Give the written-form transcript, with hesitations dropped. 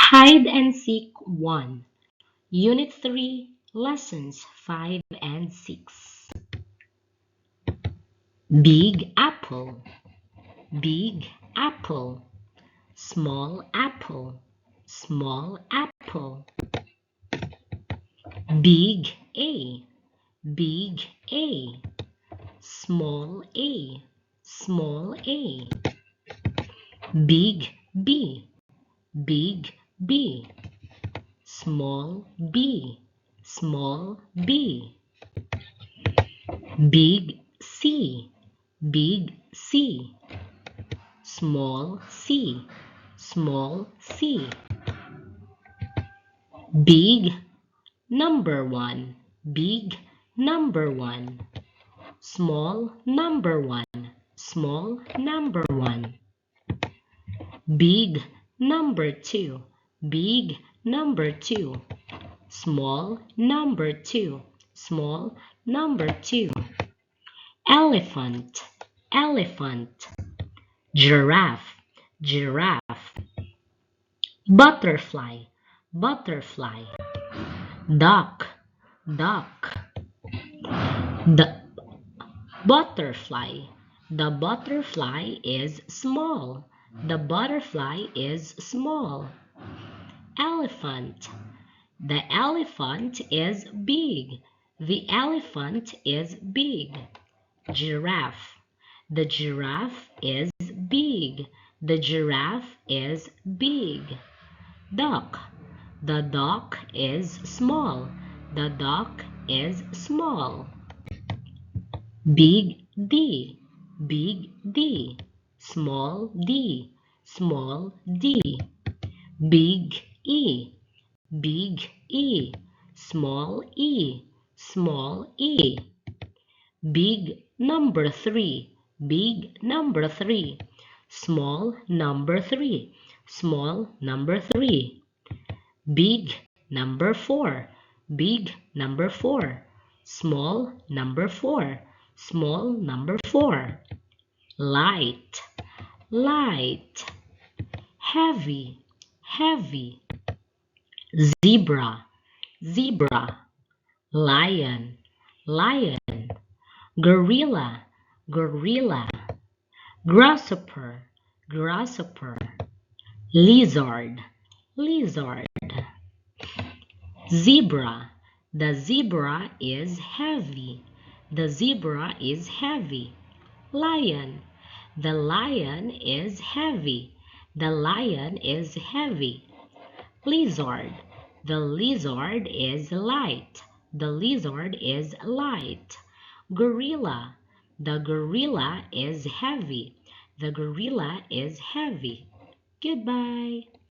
Hide and Seek 1, Unit 3, Lessons 5 and 6. Big apple, big apple, small apple, small apple. Big A, big A, small A, small A. Big B, big B, small b, small b. Big C, big C, small c, small c. Big number 1, big number 1, small number 1, small number 1. Big number 2, big number 2, small number 2, small number 2. Elephant, elephant. Giraffe, giraffe. Butterfly, butterfly. Duck, duck. The butterfly, the butterfly is small. The butterfly is small. Elephant, the elephant is big. The elephant is big. Giraffe, the giraffe is big. The giraffe is big. Duck, the duck is small. The duck is small. Big D, big D. Small d, small d. Big E, big E. Small e, small e. Big number 3, big number 3. Small number 3, small number 3. Big number 4, big number 4. Small number 4, small number 4. Light, light. Heavy, heavy. Zebra, zebra. Lion, lion. Gorilla, gorilla. Grasshopper, grasshopper. Lizard, lizard. Zebra, the zebra is heavy. The zebra is heavy. Lion, the lion is heavy. The lion is heavy. Lizard, the lizard is light. The lizard is light. Gorilla, the gorilla is heavy. The gorilla is heavy. Goodbye.